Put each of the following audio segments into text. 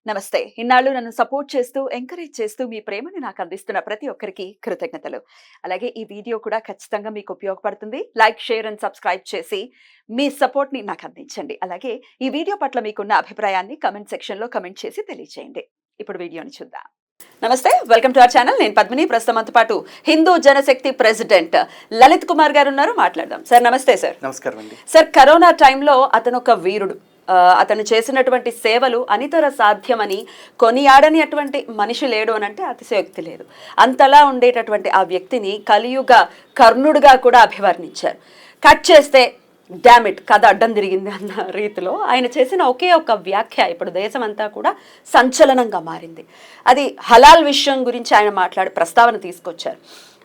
నమస్తే. ఇన్నాళ్ళు నన్ను సపోర్ట్ చేస్తూ, ఎంకరేజ్ చేస్తూ మీ ప్రేమని నాకు అందిస్తున్న ప్రతి ఒక్కరికి కృతజ్ఞతలు. అలాగే ఈ వీడియో కూడా ఖచ్చితంగా మీకు ఉపయోగపడుతుంది. లైక్, షేర్ అండ్ సబ్స్క్రైబ్ చేసి మీ సపోర్ట్‌ని నాకు అందించండి. అలాగే ఈ వీడియో పట్ల మీకున్న అభిప్రాయాన్ని కామెంట్ సెక్షన్‌లో కామెంట్ చేసి తెలియజేయండి. ఇప్పుడు వీడియోని చూద్దాం. నమస్తే, వెల్కమ్ టు అవర్ ఛానల్. నేను పద్మిని. ప్రస్తుతం మనతో పాటు హిందూ జనశక్తి ప్రెసిడెంట్ లలిత్ కుమార్ గారు ఉన్నారు. మాట్లాడదాం. సార్ నమస్తే. సార్ నమస్కారం అండి. సార్, కరోనా టైంలో అతను ఒక వీరుడు. అతను చేసినటువంటి సేవలు అనితర సాధ్యమని కొనియాడని అటువంటి మనిషి లేడు అని అంటే అతిశయోక్తి లేదు. అంతలా ఉండేటటువంటి ఆ వ్యక్తిని కలియుగ కర్ణుడిగా కూడా అభివర్ణించారు. కట్ చేస్తే డామిట్ కథ అడ్డం తిరిగింది అన్న రీతిలో ఆయన చేసిన ఒకే ఒక వ్యాఖ్య ఇప్పుడు దేశమంతా కూడా సంచలనంగా మారింది. అది హలాల్ విషయం గురించి ఆయన ప్రస్తావన తీసుకొచ్చారు.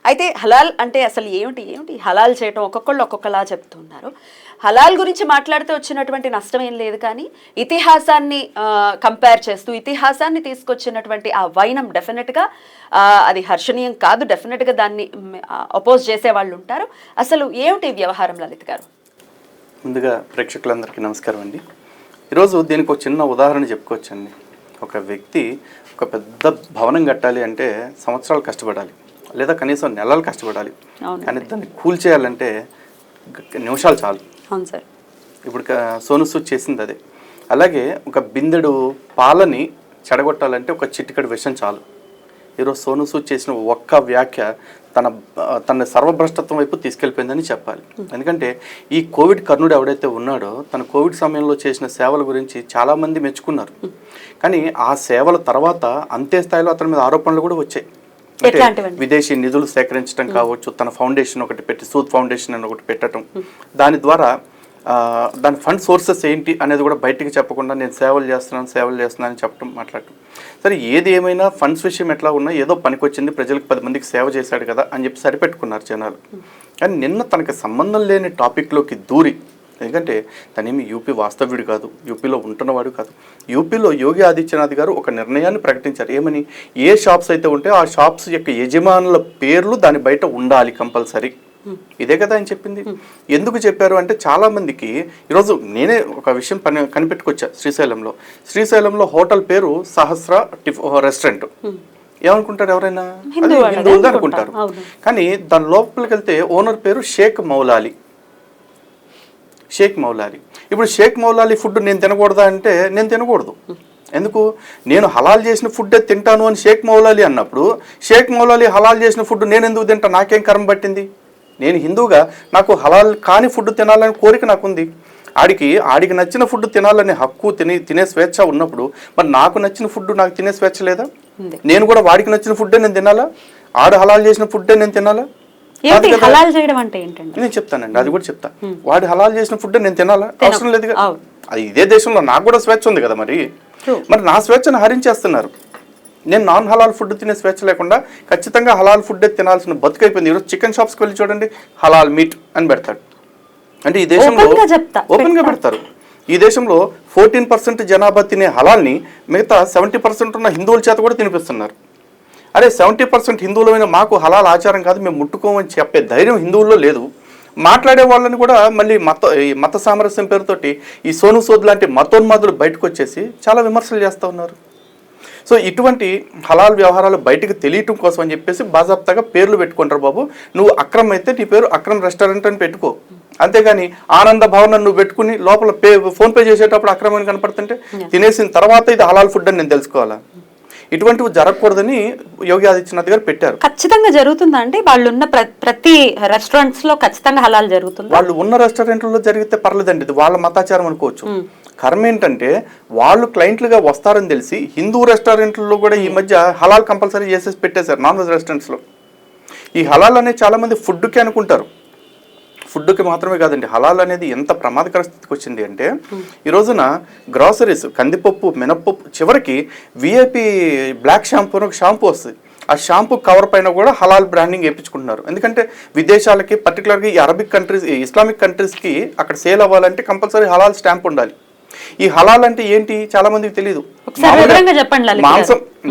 అయితే హలాల్ అంటే అసలు ఏమిటి హలాల్ చేయటం ఒక్కొక్కళ్ళు ఒక్కొక్కలా చెప్తున్నారు. హలాల్ గురించి మాట్లాడితే వచ్చినటువంటి నష్టం ఏం లేదు, కానీ ఇతిహాసాన్ని కంపేర్ చేస్తూ ఇతిహాసాన్ని తీసుకొచ్చినటువంటి ఆ వైనం డెఫినెట్గా అది హర్షణీయం కాదు. డెఫినెట్గా దాన్ని అపోజ్ చేసే వాళ్ళు ఉంటారు. అసలు ఏమిటి వ్యవహారం లలిత్ గారు? ముందుగా ప్రేక్షకులందరికీ నమస్కారం అండి. ఈరోజు దీనికి ఒక చిన్న ఉదాహరణ చెప్పుకోవచ్చండి. ఒక వ్యక్తి ఒక పెద్ద భవనం కట్టాలి అంటే సంవత్సరాలు కష్టపడాలి, లేదా కనీసం నెలలు కష్టపడాలి. కానీ దాన్ని కూల్చేయాలంటే నిమిషాలు చాలు. అవును సార్. ఇప్పుడు సోను సూద్ చేసింది అదే. అలాగే ఒక బిందెడు పాలని చెడగొట్టాలంటే ఒక చిటికెడు విషయం చాలు. ఈరోజు సోను సూద్ చేసిన ఒక్క వ్యాఖ్య తన సర్వభ్రష్టత్వం వైపు తీసుకెళ్ళిపోయిందని చెప్పాలి. ఎందుకంటే ఈ కోవిడ్ కర్ణుడు ఎవడైతే ఉన్నాడో తన కోవిడ్ సమయంలో చేసిన సేవల గురించి చాలామంది మెచ్చుకున్నారు. కానీ ఆ సేవల తర్వాత అంతే స్థాయిలో అతని మీద ఆరోపణలు కూడా వచ్చాయి. విదేశీ నిధులు సేకరించడం కావచ్చు, తన ఫౌండేషన్ ఒకటి పెట్టి సూద్ ఫౌండేషన్ అని ఒకటి పెట్టడం, దాని ద్వారా దాని ఫండ్ సోర్సెస్ ఏంటి అనేది కూడా బయటికి చెప్పకుండా నేను సేవలు చేస్తున్నాను అని చెప్పడం, మాట్లాడటం. సరే, ఏది ఏమైనా ఫండ్స్ విషయం ఎట్లా ఉన్నా ఏదో పనికొచ్చింది, ప్రజలకు 10 మందికి సేవ చేశాడు కదా అని చెప్పి సరిపెట్టుకున్నారు జనాలు. కానీ నిన్న తనకి సంబంధం లేని టాపిక్లోకి దూరి, ఎందుకంటే తనేమి యూపీ వాస్తవ్యుడు కాదు, యూపీలో ఉంటున్నవాడు కాదు. యూపీలో యోగి ఆదిత్యనాథ్ గారు ఒక నిర్ణయాన్ని ప్రకటించారు. ఏమని? ఏ షాప్స్ అయితే ఉంటే ఆ షాప్స్ యొక్క యజమానుల పేర్లు దాని బయట ఉండాలి కంపల్సరీ. ఇదే కదా ఆయన చెప్పింది. ఎందుకు చెప్పారు అంటే చాలా మందికి ఈరోజు నేనే ఒక విషయం కనిపెట్టుకొచ్చా. శ్రీశైలంలో హోటల్ పేరు సహస్ర రెస్టారెంట్. ఏమనుకుంటారు ఎవరైనా? హిందువులు అనుకుంటారు. కానీ దాని లోపలికి వెళ్తే ఓనర్ పేరు షేక్ మౌలాలి. ఇప్పుడు షేక్ మౌలాలి ఫుడ్ నేను తినకూడదా అంటే నేను తినకూడదు. ఎందుకు? నేను హలాల్ చేసిన ఫుడ్డే తింటాను అని షేక్ మౌలాలి అన్నప్పుడు షేక్ మౌలాలి హలాల్ చేసిన ఫుడ్ నేను ఎందుకు తింటా? నాకేం కర్మ పట్టింది? నేను హిందువుగా నాకు హలాల్ కాని ఫుడ్ తినాలని కోరిక నాకుంది. ఆడికి నచ్చిన ఫుడ్ తినాలనే హక్కు, తినే స్వేచ్ఛ ఉన్నప్పుడు మరి నాకు నచ్చిన ఫుడ్ నాకు తినే స్వేచ్ఛ లేదా? నేను కూడా వాడికి నచ్చిన ఫుడ్డే నేను తినాలా? ఆడు హలాల్ చేసిన ఫుడ్డే నేను తినాలా? నేను చెప్తానండి, అది కూడా చెప్తా. వాడు హలాల్ చేసిన ఫుడ్ నేను తినాలా? అవసరం లేదు కదా. అది ఇదే దేశంలో నాకు కూడా స్వేచ్ఛ ఉంది కదా. మరి నా స్వేచ్ఛను హరించేస్తున్నారు. నేను నాన్ హలాల్ ఫుడ్ తినే స్వేచ్ఛ లేకుండా ఖచ్చితంగా హలాల్ ఫుడ్డే తినాల్సిన బతుకైపోయింది. ఈరోజు చికెన్ షాప్స్కి వెళ్ళి చూడండి, హలాల్ మీట్ అని పెడతాడు. అంటే ఈ దేశంలో ఓపెన్గా పెడతారు. ఈ దేశంలో 14% జనాభా తినే హలాల్ని మిగతా 70% ఉన్న హిందువుల చేత కూడా తినిపిస్తున్నారు. అరే, 70% హిందువులమైన మాకు హలాల్ ఆచారం కాదు, మేము ముట్టుకోమని చెప్పే ధైర్యం హిందువుల్లో లేదు. మాట్లాడే వాళ్ళని కూడా మళ్ళీ మత సామరస్యం పేరుతోటి ఈ సోను సూద్ లాంటి మతోన్మాదులు బయటకు వచ్చేసి చాలా విమర్శలు చేస్తూ ఉన్నారు. సో ఇటువంటి హలాల్ వ్యవహారాలు బయటకు తెలియటం కోసం అని చెప్పేసి బాజాప్తాగా పేర్లు పెట్టుకుంటారు. బాబు, నువ్వు అక్రమ్ అయితే నీ పేరు అక్రమ్ రెస్టారెంట్ అని పెట్టుకో. అంతేగాని ఆనంద భవన్ నువ్వు పెట్టుకుని లోపల ఫోన్ పే చేసేటప్పుడు అక్రమని కనపడుతుంటే తినేసిన తర్వాత ఇది హలాల్ ఫుడ్ అని నేను తెలుసుకోవాలా? ఇటువంటివి జరగకూడదని యోగి ఆదిత్యనాథ్ గారు పెట్టారు. ఖచ్చితంగా జరుగుతుందా అంటే వాళ్ళు ఉన్న ప్రతి రెస్టారెంట్స్ లో ఖచ్చితంగా హలాల్ జరుగుతుంది? వాళ్ళు ఉన్న రెస్టారెంట్లలో జరిగితే పర్లేదండి, ఇది వాళ్ళ మతాచారం అనుకోవచ్చు. కర్మ ఏంటంటే వాళ్ళు క్లయింట్లుగా వస్తారని తెలిసి హిందూ రెస్టారెంట్లలో కూడా ఈ మధ్య హలాల్ కంపల్సరీ చేసేసి పెట్టేశారు. నాన్ వెజ్ రెస్టారెంట్స్లో ఈ హలాల్ అనేది చాలా మంది ఫుడ్కి అనుకుంటారు. ఫుడ్కి మాత్రమే కాదండి, హలాల్ అనేది ఎంత ప్రమాదకర స్థితికి వచ్చింది అంటే ఈ రోజున గ్రాసరీస్, కందిపప్పు, మినప్పప్పు, చివరికి విఐపి బ్లాక్ షాంపూ అని ఒక షాంపూ వస్తుంది. ఆ షాంపూ కవర్ పైన కూడా హలాల్ బ్రాండింగ్ వేయించుకుంటున్నారు. ఎందుకంటే విదేశాలకి, పర్టికులర్గా ఈ అరబిక్ కంట్రీస్, ఇస్లామిక్ కంట్రీస్కి అక్కడ సేల్ అవ్వాలంటే కంపల్సరీ హలాల్ స్టాంప్ ఉండాలి. ఈ హలాల్ అంటే ఏంటి చాలా మందికి తెలియదు.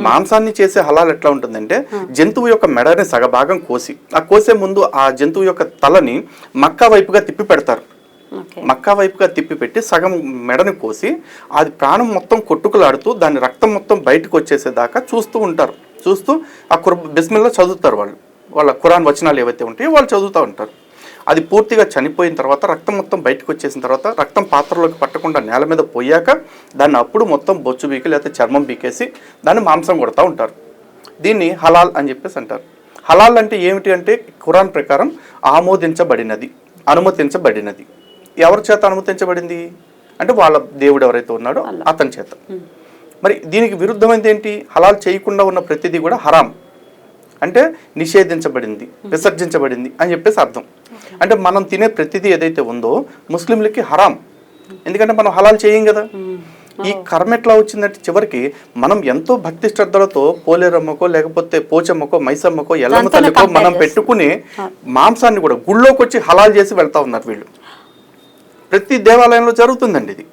మాంసాన్ని చేసే హలాల్ ఎట్లా ఉంటుందంటే జంతువు యొక్క మెడని సగభాగం కోసి, ఆ కోసే ముందు ఆ జంతువు యొక్క తలని మక్కా వైపుగా తిప్పి పెడతారు. ఓకే. మక్కా వైపుగా తిప్పి పెట్టి సగం మెడని కోసి అది ప్రాణం మొత్తం కొట్టుకులాడుతూ దాని రక్తం మొత్తం బయటకు వచ్చేసేదాకా చూస్తూ ఉంటారు. చూస్తూ ఆ బిస్మిల్లా చదువుతారు వాళ్ళు. వాళ్ళ ఖురాన్ వచనాలు ఏవైతే ఉంటాయో వాళ్ళు చదువుతూ ఉంటారు. అది పూర్తిగా చనిపోయిన తర్వాత రక్తం మొత్తం బయటకు వచ్చేసిన తర్వాత రక్తం పాత్రలోకి పట్టకుండా నేల మీద పోయాక దాన్ని అప్పుడు మొత్తం బొచ్చు బీకి లేకపోతే చర్మం బీకేసి దాన్ని మాంసం కొడతా ఉంటారు. దీన్ని హలాల్ అని చెప్పేసి అంటారు. హలాల్ అంటే ఏమిటి అంటే ఖురాన్ ప్రకారం ఆమోదించబడినది, అనుమతించబడినది. ఎవరి చేత అనుమతించబడింది అంటే వాళ్ళ దేవుడు ఎవరైతే ఉన్నాడో అతని చేత. మరి దీనికి విరుద్ధమైనది ఏంటి? హలాల్ చేయకుండా ఉన్న ప్రతిదీ కూడా హరాం అంటే నిషేధించబడింది, విసర్జించబడింది అని చెప్పేసి అర్థం. అంటే మనం తినే ప్రతిదీ ఏదైతే ఉందో ముస్లింలకి హరాం, ఎందుకంటే మనం హలాల్ చేయం కదా. ఈ కర్మ ఎట్లా వచ్చిందంటే చివరికి మనం ఎంతో భక్తి శ్రద్ధలతో పోలేరమ్మకో లేకపోతే పోచమ్మకో మైసమ్మకో ఎల్లమ్మ తల్లికో మనం పెట్టుకునే మాంసాన్ని కూడా గుళ్ళోకి వచ్చి హలాల్ చేసి వెళ్తా ఉన్నారు వీళ్ళు. ప్రతి దేవాలయంలో జరుగుతుందండి ఇది.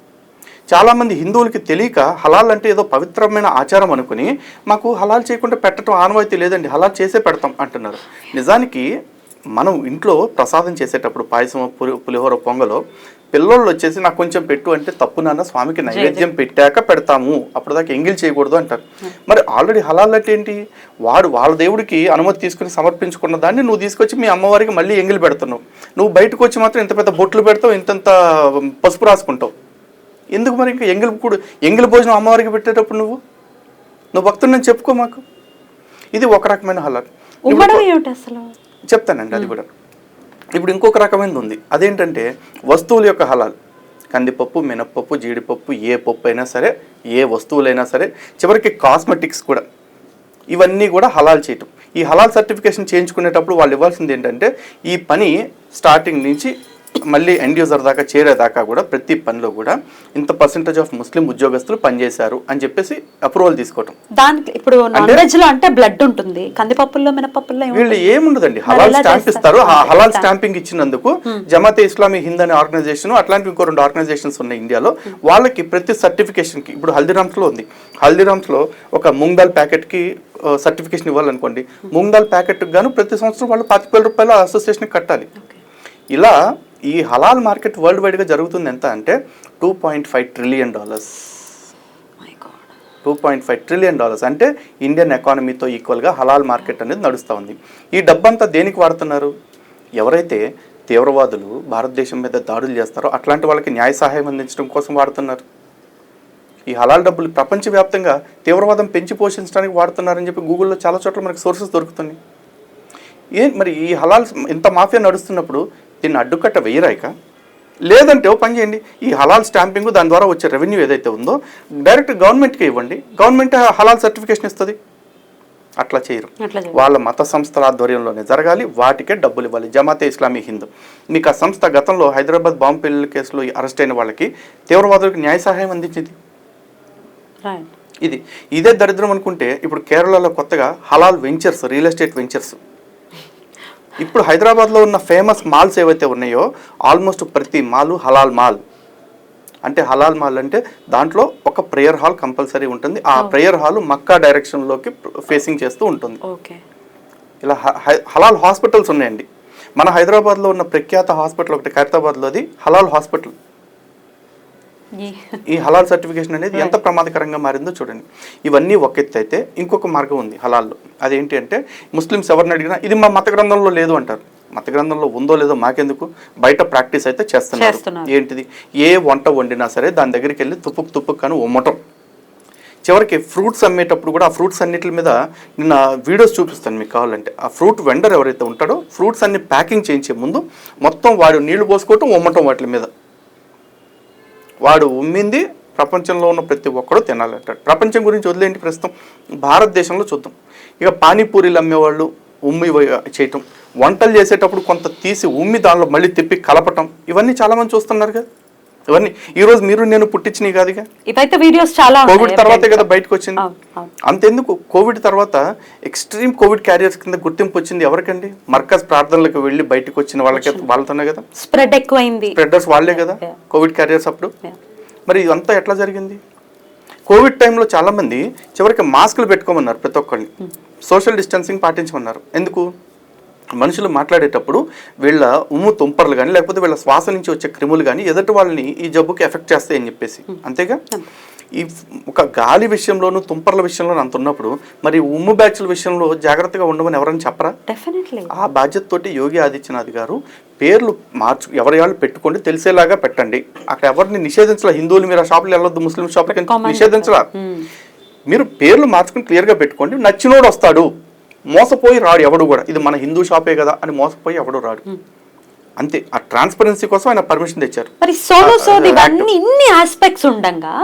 చాలామంది హిందువులకి తెలియక హలాల్ అంటే ఏదో పవిత్రమైన ఆచారం అనుకుని మాకు హలాల్ చేయకుండా పెట్టడం ఆనవాయితీ లేదండి, హలాల్ చేసే పెడతాం అంటున్నారు. నిజానికి మనం ఇంట్లో ప్రసాదం చేసేటప్పుడు పాయసం, పులిహోర, పొంగలో పిల్లోళ్ళు వచ్చేసి నాకు కొంచెం పెట్టు అంటే తప్పు నాన్న, స్వామికి నైవేద్యం పెట్టాక పెడతాము, అప్పటిదాకా ఎంగిల్ చేయకూడదు అంటారు. మరి ఆల్రెడీ హలాల్ అంటే ఏంటి? వాళ్ళ దేవుడికి అనుమతి తీసుకుని సమర్పించుకున్న దాన్ని నువ్వు తీసుకొచ్చి మీ అమ్మవారికి మళ్ళీ ఎంగిల్ పెడుతున్నావు. నువ్వు బయటకు వచ్చి మాత్రం ఇంత పెద్ద బొట్లు పెడతావు, ఇంతంత పసుపు రాసుకుంటావు. ఎందుకు మరి ఇంకా ఎంగిల్ భోజనం అమ్మవారికి పెట్టేటప్పుడు నువ్వు భక్తుడిని చెప్పుకో మాకు. ఇది ఒక రకమైన హలాల్. చెప్తానండి అది కూడా. ఇప్పుడు ఇంకొక రకమైనది ఉంది, అదేంటంటే వస్తువుల యొక్క హలాల్. కందిపప్పు, మినప్పప్పు, జీడిపప్పు, ఏ పప్పు అయినా సరే, ఏ వస్తువులైనా సరే, చివరికి కాస్మెటిక్స్ కూడా, ఇవన్నీ కూడా హలాల్ చేయటం. ఈ హలాల్ సర్టిఫికేషన్ చేయించుకునేటప్పుడు వాళ్ళు ఇవ్వాల్సింది ఏంటంటే ఈ పని స్టార్టింగ్ నుంచి మళ్ళీ ఎండ్ యూజర్ దాకా చేరేదాకా కూడా ప్రతి పనిలో కూడా ఇంత పర్సెంటేజ్ ఆఫ్ ముస్లిం ఉద్యోగస్తులు పనిచేశారు అని చెప్పేసి అప్రూవల్ తీసుకోవటం. దానికి ఇప్పుడు నాన్ వెజ్ లో అంటే బ్లడ్ ఉంటుంది, కందిపప్పుల్లో మినపప్పుల్లో వీళ్ళు ఏముండదండి, హలాల్ స్టాంప్ ఇస్తారు. హలాల్ స్టాంపింగ్ ఇచ్చినందుకు జమాతే ఇస్లామీ హింద్ అనే ఆర్గనైజేషన్, అట్లాంటి ఇంకో 2 ఆర్గనైజేషన్స్ ఉన్నాయి ఇండియాలో. వాళ్ళకి ప్రతి సర్టిఫికేషన్ కి, ఇప్పుడు హల్దీరామ్స్ లో ఉంది, హల్దీరామ్స్ లో ఒక మూంగ్ దాల్ ప్యాకెట్ కి సర్టిఫికేషన్ ఇవ్వాలనుకోండి, మూంగ్ దాల్ ప్యాకెట్ గాను ప్రతి సంవత్సరం వాళ్ళు 25,000 రూపాయలు అసోసియేషన్ కట్టాలి. ఇలా ఈ హలాల్ మార్కెట్ వరల్డ్ వైడ్గా జరుగుతుంది. ఎంత అంటే $2.5 ట్రిలియన్. $2.5 ట్రిలియన్ అంటే ఇండియన్ ఎకానమీతో ఈక్వల్గా హలాల్ మార్కెట్ అనేది నడుస్తూ ఉంది. ఈ డబ్బంతా దేనికి వాడుతున్నారు? ఎవరైతే తీవ్రవాదులు భారతదేశం మీద దాడులు చేస్తారో అట్లాంటి వాళ్ళకి న్యాయ సహాయం అందించడం కోసం వాడుతున్నారు. ఈ హలాల్ డబ్బులు ప్రపంచవ్యాప్తంగా తీవ్రవాదం పెంచి పోషించడానికి వాడుతున్నారని చెప్పి గూగుల్లో చాలా చోట్ల మనకి సోర్సెస్ దొరుకుతున్నాయి. మరి ఈ హలాల్ ఇంత మాఫియా నడుస్తున్నప్పుడు దీన్ని అడ్డుకట్ట వేయరాక, లేదంటే ఓ పని చేయండి, ఈ హలాల్ స్టాంపింగ్ దాని ద్వారా వచ్చే రెవెన్యూ ఏదైతే ఉందో డైరెక్ట్ గవర్నమెంట్కి ఇవ్వండి, గవర్నమెంట్ హలాల్ సర్టిఫికేషన్ ఇస్తుంది. అట్లా చేయరు, వాళ్ళ మత సంస్థల ఆధ్వర్యంలోనే జరగాలి, వాటికే డబ్బులు ఇవ్వాలి. జమాతే ఇస్లామీ హింద్, మీకు ఆ సంస్థ గతంలో హైదరాబాద్ బాంబు పేలుళ్ల కేసులో అరెస్ట్ అయిన వాళ్ళకి తీవ్రవాదులకు న్యాయ సహాయం అందించింది. ఇదే దరిద్రం అనుకుంటే ఇప్పుడు కేరళలో కొత్తగా హలాల్ వెంచర్స్, రియల్ ఎస్టేట్ వెంచర్స్. ఇప్పుడు హైదరాబాద్లో ఉన్న ఫేమస్ మాల్స్ ఏవైతే ఉన్నాయో ఆల్మోస్ట్ ప్రతి మాలు హలాల్ మాల్. అంటే హలాల్ మాల్ అంటే దాంట్లో ఒక ప్రేయర్ హాల్ కంపల్సరీ ఉంటుంది. ఆ ప్రేయర్ హాల్ మక్కా డైరెక్షన్లోకి ఫేసింగ్ చేస్తూ ఉంటుంది. ఇలా హలాల్ హాస్పిటల్స్ ఉన్నాయండి. మన హైదరాబాద్లో ఉన్న ప్రఖ్యాత హాస్పిటల్ ఒకటి ఖైరతాబాద్లోది హలాల్ హాస్పిటల్. ఈ హలాల్ సర్టిఫికేషన్ అనేది ఎంత ప్రమాదకరంగా మారిందో చూడండి. ఇవన్నీ ఒక ఎత్తు అయితే ఇంకొక మార్గం ఉంది హలాల్లో. అదేంటి అంటే ముస్లిమ్స్ ఎవరిని అడిగినా ఇది మా మత గ్రంథంలో లేదు అంటారు. మత గ్రంథంలో ఉందో లేదో మాకెందుకు, బయట ప్రాక్టీస్ అయితే చేస్తున్నారు. ఏంటిది? ఏ వంట వండినా సరే దాని దగ్గరికి వెళ్ళి తుప్పుకు కానీ ఉమ్మటం. చివరికి ఫ్రూట్స్ అమ్మేటప్పుడు కూడా ఆ ఫ్రూట్స్ అన్నిటి మీద నిన్న వీడియోస్ చూపిస్తాను మీకు కావాలంటే. ఆ ఫ్రూట్ వెండర్ ఎవరైతే ఉంటాడో ఫ్రూట్స్ అన్ని ప్యాకింగ్ చేయించే ముందు మొత్తం వాడు నీళ్లు పోసుకోవటం, ఉమ్మటం వాటి మీద. వాడు ఉమ్మింది ప్రపంచంలో ఉన్న ప్రతి ఒక్కడూ తినాలంటాడు. ప్రపంచం గురించి వదిలేంటి, ప్రస్తుతం భారతదేశంలో చూద్దాం. ఇక పానీపూరీలు అమ్మేవాళ్ళు ఉమ్మి చేయటం, వంటలు చేసేటప్పుడు కొంత తీసి ఉమ్మి దానిలో మళ్ళీ తిప్పి కలపటం, ఇవన్నీ చాలామంది చూస్తున్నారు కదా. ఇవన్నీ ఈరోజు మీరు నేను పుట్టించినవి కాదుగా, ఇవైతే వీడియోస్ చాలా కోవిడ్ తర్వాతే కదా బయటకు వచ్చింది. అంతెందుకు, కోవిడ్ తర్వాత ఎక్స్ట్రీమ్ కోవిడ్ క్యారియర్స్ కింద గుర్తింపు వచ్చింది ఎవరికండి? మర్కజ్ ప్రార్థనలకు వెళ్ళి బయటకు వచ్చిన వాళ్ళతోనే కదా స్ప్రెడ్ ఎక్కువైంది. స్ప్రెడర్స్ వాళ్ళే కదా కోవిడ్ క్యారియర్స్ అప్పుడు. మరి ఇదంతా ఎట్లా జరిగింది? కోవిడ్ టైంలో చాలామంది చివరికి మాస్కులు పెట్టుకోమన్నారు, ప్రతి ఒక్కరిని సోషల్ డిస్టెన్సింగ్ పాటించమన్నారు. ఎందుకు? మనుషులు మాట్లాడేటప్పుడు వీళ్ళ ఉమ్ము తుంపర్లు కానీ లేకపోతే వీళ్ళ శ్వాస నుంచి వచ్చే క్రిములు కానీ ఎదుటి వాళ్ళని ఈ జబ్బుకి ఎఫెక్ట్ చేస్తాయి అని చెప్పేసి, అంతేగా. ఈ ఒక గాలి విషయంలోనూ తుంపర్ల విషయంలో అంత ఉన్నప్పుడు మరి ఉమ్ము బ్యాచ్ల విషయంలో జాగ్రత్తగా ఉండమని ఎవరైనా చెప్పరా? డెఫినెట్లీ. ఆ బాధ్యతతోటి యోగి ఆదిత్యనాథ్ గారు పేర్లు ఎవరి వాళ్ళు పెట్టుకోండి, తెలిసేలాగా పెట్టండి. అక్కడ ఎవరిని నిషేధించలా, హిందువులు మీరు ఆ షాపులు వెళ్ళొద్దు, ముస్లిం షాపులకి నిషేధించలా. మీరు పేర్లు మార్చుకుని క్లియర్గా పెట్టుకోండి. నచ్చినోడు వస్తాడు, మోసపోయి రాడు ఎవడు కూడా. ఇది మన హిందూ షాపే కదా అని మోసపోయి ఎవడు రాడు. అంతే. ఆ ట్రాన్స్పరెన్సీ కోసం ఆయన పర్మిషన్ తెచ్చారు. మరి సోను సూద్ ఇవన్నీ ఇన్ని ఆస్పెక్ట్స్ ఉండగా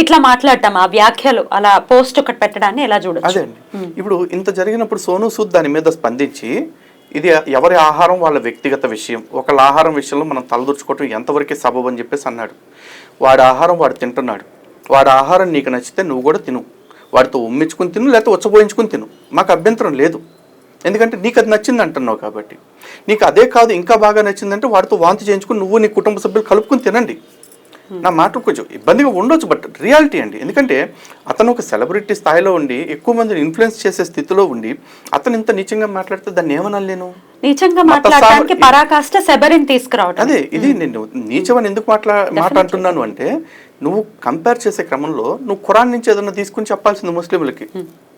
ఇట్లా మాట్లాడటం, ఆ వ్యాఖ్యలు అలా పోస్ట్ ఒకటి పెట్టడాన్ని ఎలా చూడొచ్చు? అదే అండి. ఇప్పుడు ఇంత జరిగినప్పుడు సోను సూద్ దాని మీద స్పందించి ఇది ఎవరి ఆహారం వాళ్ళ వ్యక్తిగత విషయం, ఒకళ్ళ ఆహారం విషయంలో మనం తలదూర్చుకోవటం ఎంతవరకే సబబు అని చెప్పేసి అన్నాడు. వాడి ఆహారం వాడు తింటున్నాడు, వాడి ఆహారం నీకు నచ్చితే నువ్వు కూడా తిను, వాడితో ఉమ్మించుకుని తిను, లేకపోతే ఉచ్చబోయించుకుని తిను, మాకు అభ్యంతరం లేదు. ఎందుకంటే నీకు అది నచ్చింది అంటున్నావు కాబట్టి. నీకు అదే కాదు ఇంకా బాగా నచ్చిందంటే వాడితో వాంతి చేయించుకుని నువ్వు నీ కుటుంబ సభ్యులు కలుపుకుని తినండి. నా మాట కొంచెం ఇబ్బందిగా ఉండొచ్చు, బట్ రియాలిటీ అండి. ఎందుకంటే అతను ఒక సెలబ్రిటీ స్థాయిలో ఉండి ఎక్కువ మందిని ఇన్ఫ్లుయెన్స్ చేసే స్థితిలో ఉండి అతను ఇంత నీచంగా మాట్లాడితే దాన్ని ఏమనాలి నేను? నీచంగా మాట్లాడడానికి పరాకాష్ట శబరిని తీసుకురావడం. అదే ఇది నేను నీచమని ఎందుకు మాట అంటున్నాను అంటే, నువ్వు కంపేర్ చేసే క్రమంలో నువ్వు ఖురాన్ నుంచి ఏదన్నా తీసుకుని చెప్పాల్సింది ముస్లింలకి.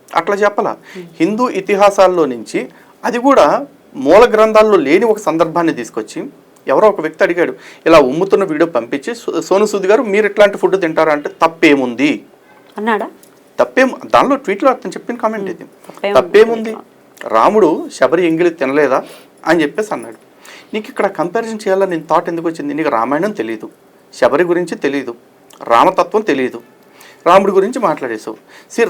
అట్లా చెప్పాలా? హిందూ ఇతిహాసాల్లో నుంచి, అది కూడా మూల గ్రంథాల్లో లేని ఒక సందర్భాన్ని తీసుకొచ్చి ఎవరో ఒక వ్యక్తి అడిగాడు, ఇలా ఉమ్ముతున్న వీడియో పంపించి సోను సూద్ గారు మీరు ఇట్లాంటి ఫుడ్ తింటారా అంటే తప్పేముంది అన్నాడా? దానిలో ట్వీట్లో అతను చెప్పిన కామెంట్ ఇది. తప్పేముంది, రాముడు శబరి ఎంగిలి తినలేదా అని చెప్పేసి అన్నాడు. నీకు ఇక్కడ కంపారిజన్ చేయాలని నేను థాట్ ఎందుకు వచ్చింది? నీకు రామాయణం తెలియదు, శబరి గురించి తెలియదు, రామతత్వం తెలియదు, రాముడి గురించి మాట్లాడేసావు.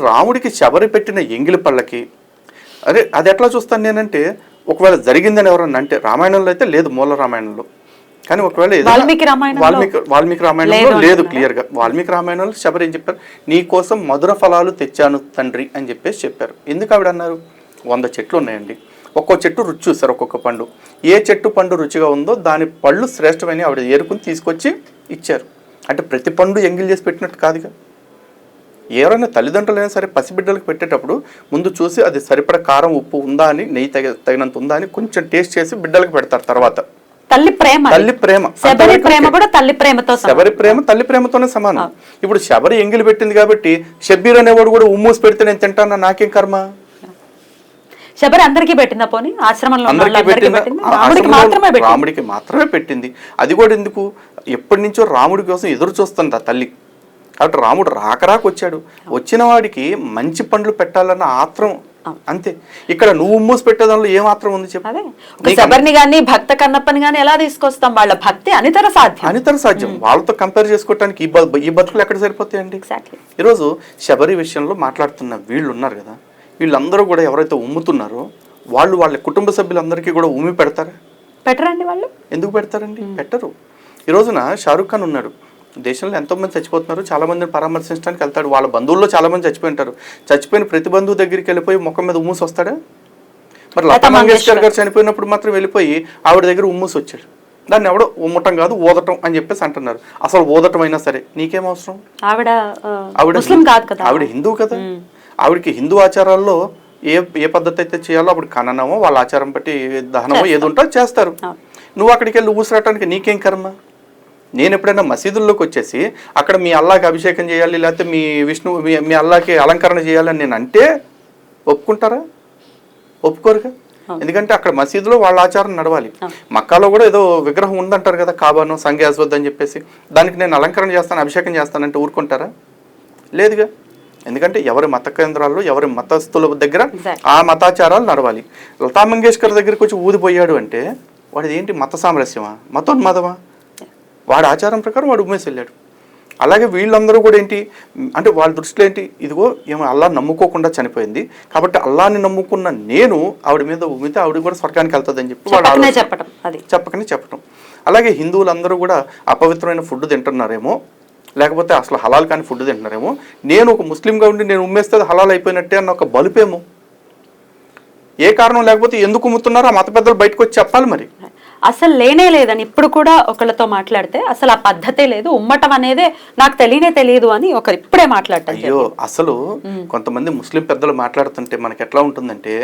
రాముడికి శబరి పెట్టిన ఎంగిలి పళ్ళకి అరే అది ఎట్లా చూస్తాను నేనంటే, ఒకవేళ జరిగిందని ఎవరన్నా అంటే రామాయణంలో అయితే లేదు, మూల రామాయణంలో. కానీ ఒకవేళ వాల్మీకి రామాయణంలో లేదు క్లియర్గా. వాల్మీకి రామాయణంలో శబరి ఏం చెప్పారు? నీ కోసం మధుర ఫలాలు తెచ్చాను తండ్రి అని చెప్పేసి చెప్పారు. ఎందుకు ఆవిడ అన్నారు? 100 చెట్లు ఉన్నాయండి, ఒక్కో చెట్టు రుచి చూస్తారు, ఒక్కొక్క పండు. ఏ చెట్టు పండు రుచిగా ఉందో దాని పళ్ళు శ్రేష్టమైన ఆవిడ ఏరుకుని తీసుకొచ్చి ఇచ్చారు. అంటే ప్రతి పండు ఎంగిల్ చేసి పెట్టినట్టు కాదుగా. ఎవరైనా తల్లిదండ్రులైనా సరే పసిబిడ్డలకు పెట్టేటప్పుడు ముందు చూసి అది సరిపడ కారం ఉప్పు ఉందా అని, నెయ్యి తగినంత ఉందా అని కొంచెం టేస్ట్ చేసి బిడ్డలకు పెడతారు. తర్వాత తల్లి ప్రేమ శబరి ప్రేమ తల్లి ప్రేమతోనే సమానం. ఇప్పుడు శబరి ఎంగిలి పెట్టింది కాబట్టి షబ్బీర్ అనేవాడు కూడా ఉమ్మూసి పెడితే నేను తింటానా, నాకేం కర్మ? శబరి అందరికీ పెట్టిందా? పోనీ ఆశ్రమంలో రాముడికి మాత్రమే పెట్టింది. అది కూడా ఎందుకు? ఎప్పటి నుంచో రాముడి కోసం ఎదురు చూస్తుంది ఆ తల్లి. కాబట్టి రాముడు రాకరాకు వచ్చాడు, వచ్చిన వాడికి మంచి పండ్లు పెట్టాలన్న ఆత్రం అంతే. ఇక్కడ నువ్వు ఉమ్మూసి పెట్టేదానిలో ఏం ఆత్రం ఉంది చెప్పు? శబరిని గానీ భక్త కన్నప్పని గానీ ఎలా తీసుకొస్తాం? వాళ్ళ భక్తి అనితర సాధ్యం. వాళ్ళతో కంపేర్ చేసుకోవటానికి ఈ బతుకులు ఎక్కడ సరిపోతాయండి? ఈరోజు శబరి విషయంలో మాట్లాడుతున్న వీళ్ళు ఉన్నారు కదా, వీళ్ళందరూ కూడా ఎవరైతే ఉమ్ముతున్నారో వాళ్ళ కుటుంబ సభ్యులందరికీ కూడా ఉమ్మి పెడతారా? పెట్టరండి. వాళ్ళు ఎందుకు పెడతారండి? పెట్టరు. ఈ రోజున షారుఖ్ ఖాన్ ఉన్నాడు, దేశంలో ఎంతోమంది చచ్చిపోతున్నారు, చాలా మందిని పరామర్శించడానికి వెళ్తాడు. వాళ్ళ బంధువుల్లో చాలా మంది చచ్చిపోయి ఉంటారు. చచ్చిపోయిన ప్రతి బంధువు దగ్గరికి వెళ్ళిపోయి ముఖం మీద ఉమ్మూసి వస్తాడా? మరి లతా మంగేష్కర్ గారు చనిపోయినప్పుడు మాత్రం వెళ్ళిపోయి ఆవిడ దగ్గర ఉమ్మూసి వచ్చాడు. దాన్ని ఎవడో ఉమ్మటం కాదు ఊదటం అని చెప్పేసి అంటున్నారు. అసలు ఊదటం అయినా సరే నీకేం అవసరం? ఆవిడ హిందువు కదా. ఆవిడకి హిందూ ఆచారాల్లో ఏ పద్ధతి అయితే చేయాలో అప్పుడు ఖననమో వాళ్ళ ఆచారం బట్టి దహనమో ఏది ఉంటో చేస్తారు. నువ్వు అక్కడికి వెళ్ళి ఊసిరావటానికి నీకేం కర్మ? నేను ఎప్పుడైనా మసీదుల్లోకి వచ్చేసి అక్కడ మీ అల్లాకి అభిషేకం చేయాలి, లేకపోతే మీ విష్ణు మీ అల్లాకి అలంకరణ చేయాలని నేను అంటే ఒప్పుకుంటారా? ఒప్పుకోరుగా. ఎందుకంటే అక్కడ మసీదులో వాళ్ళ ఆచారం నడవాలి. మక్కాలో కూడా ఏదో విగ్రహం ఉందంటారు కదా, కాబాను సంగే అస్వద్ అని చెప్పేసి, దానికి నేను అలంకరణ చేస్తాను అభిషేకం చేస్తానంటే ఊరుకుంటారా? లేదుగా. ఎందుకంటే ఎవరి మత కేంద్రాల్లో ఎవరి మతస్థుల దగ్గర ఆ మతాచారాలు నడవాలి. లతా మంగేష్కర్ దగ్గరికి వచ్చి ఊదిపోయాడు అంటే వాడిది ఏంటి? మత సామరస్యమా? మతోన్మాదమా? వాడి ఆచారం ప్రకారం వాడు ఉమ్మేసి వెళ్ళాడు. అలాగే వీళ్ళందరూ కూడా ఏంటి అంటే వాళ్ళ దృష్టిలో ఏంటి, ఇదిగో ఏమో అల్లా నమ్ముకోకుండా చనిపోయింది కాబట్టి అల్లాని నమ్ముకున్న నేను ఆవిడ మీద ఉమ్మితే ఆవిడ కూడా స్వర్గానికి వెళ్తుందని చెప్పి వాడు చెప్పకనే చెప్పటం. అలాగే హిందువులందరూ కూడా అపవిత్రమైన ఫుడ్ తింటున్నారేమో, లేకపోతే అసలు హలాల్ కాని ఫుడ్ తింటున్నారేమో, నేను ఒక ముస్లింగా ఉండి నేను ఉమ్మేస్తే హలాల్ అయిపోయినట్టే అన్న ఒక బలుపేమో. ఏ కారణం లేకపోతే ఎందుకు ఉమ్ముతున్నారో ఆ మత పెద్దలు బయటకు వచ్చి చెప్పాలి. మరి అసలు లేనే లేదని ఇప్పుడు కూడా ఒకళ్ళతో మాట్లాడితే అసలు ఆ పద్ధతే లేదు, ఉమ్మటం అనేదే నాకు తెలియదు అని ఒకరు ఇప్పుడే మాట్లాడటం. అయ్యో అసలు కొంతమంది ముస్లిం పెద్దలు మాట్లాడుతుంటే మనకి ఎట్లా ఉంటుందంటే